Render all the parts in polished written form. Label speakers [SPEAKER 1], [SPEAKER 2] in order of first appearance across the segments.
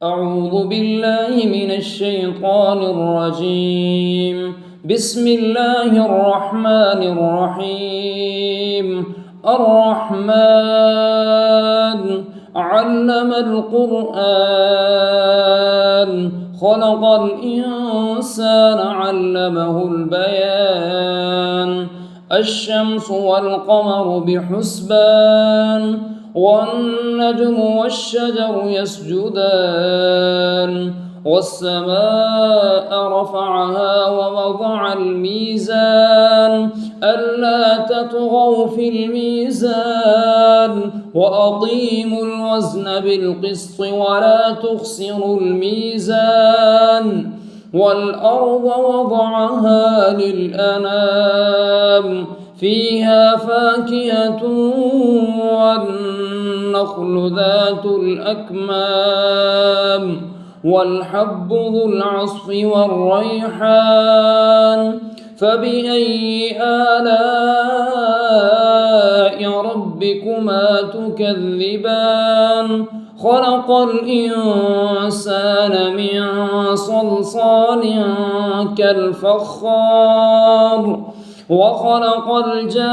[SPEAKER 1] أعوذ بالله من الشيطان الرجيم. بسم الله الرحمن الرحيم. الرحمن علم القرآن خلق الإنسان علمه البيان. الشمس والقمر بحسبان والنجم والشجر يسجدان والسماء رفعها ووضع الميزان ألا تطغوا في الميزان وأقيموا الوزن بالقسط ولا تخسروا الميزان والأرض وضعها للأنام فيها فاكهة والنخل ذات الأكمام والحب ذو العصف والريحان. فبأي آلاء ربكما تكذبان؟ خلق الإنسان من صلصال كالفخار وخلق الجان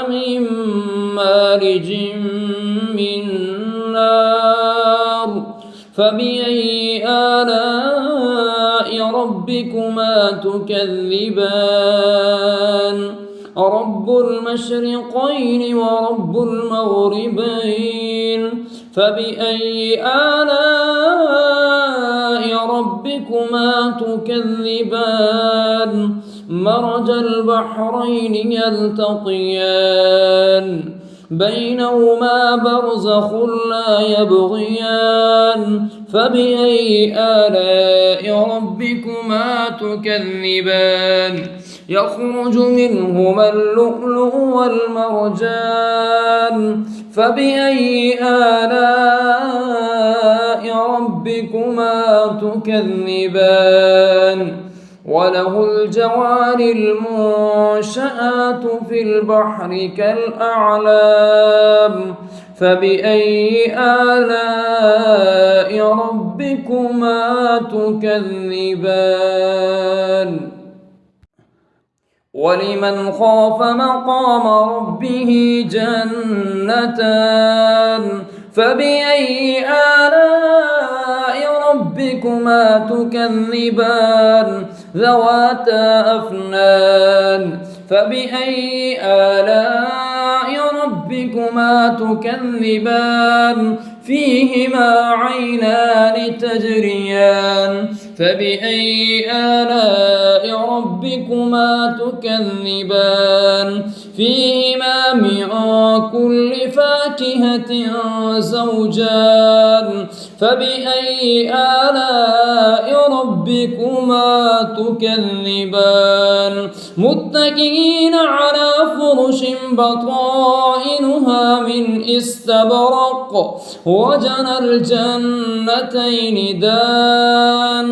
[SPEAKER 1] من مارج من نار. فبأي آلاء ربكما تكذبان؟ رب المشرقين ورب المغربين. فبأي آلاء ربكما تكذبان؟ مرج البحرين يلتقيان بينهما برزخ لا يبغيان. فبأي آلاء ربكما تكذبان؟ يخرج منهما اللؤلؤ والمرجان. فبأي آلاء ربكما تكذبان؟ وله الجوار المنشآت في البحر كالأعلام. فبأي آلاء ربكما تكذبان؟ ولمن خاف مقام ربه جنتان. فبأي آلاء ربكما تكذبان؟ ذواتا أفنان. فبأي آلاء ربكما تكذبان؟ فيهما عينان تجريان. فبأي آلاء ربكما تكذبان؟ فيهما من كل فاكهة زوجان. فبأي آلاء ربكما تكذبان؟ متكئين على فرش بطائنها من استبرق وجنى الجنتين دان.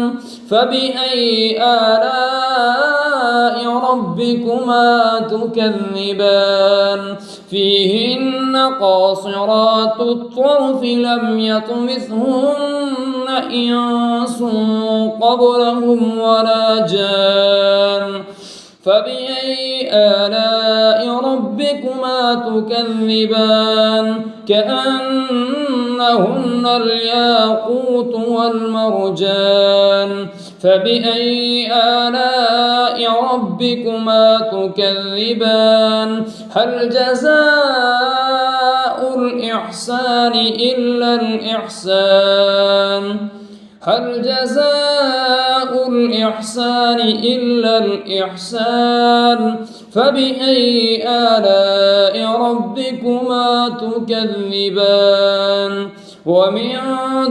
[SPEAKER 1] فبأي آلاء ربكما تكذبان؟ فيهن قاصرات الطرف لم يطمثهن إنس قبلهم ولا جان. فبأي آلاء ربكما تكذبان؟ كأنهن الياقوت والمرجان. فبأي آلاء ربكما تكذبان؟ هل جزاء الإحسان إلا الإحسان؟ هل جزاء الإحسان إلا الإحسان؟ فبأي آلاء ربكما تكذبان؟ ومن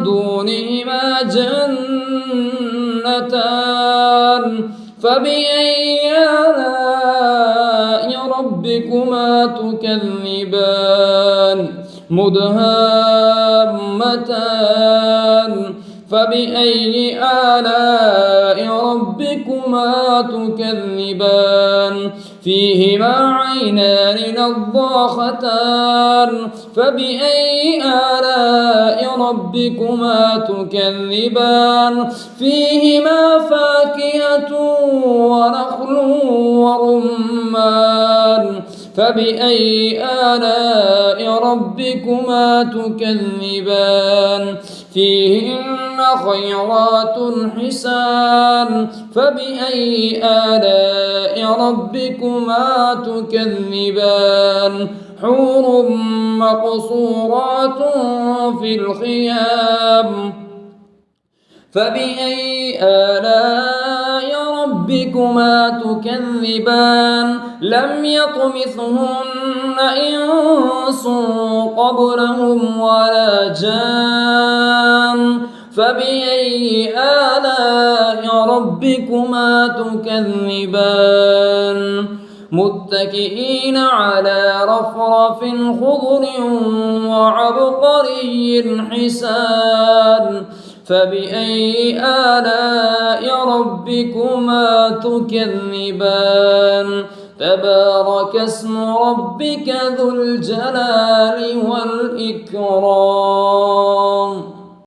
[SPEAKER 1] دونهما جنتان. فبأي آلاء ربكما تكذبان؟ مدهامتان. فبأي آلاء ربكما تكذبان؟ فيهما عينان نضاختان فبأي آلاء ربكما تكذبان فيهما فاكهة ونخل ورمان فبأي آلاء ربكما تكذبان فيهن خيرات حسان فبأي آلاء ربكما تكذبان حور مقصورات في الخيام فبأي آلاء ربكما تكذبان لم يطمثهن إنس قبلهم ولا جان فبأي آلاء ربكما تكذبان متكئين على رفرف خضر وعبقري حسان فبأي آلاء ربكما تكذبان تبارك اسم ربك ذو الجلال والإكرام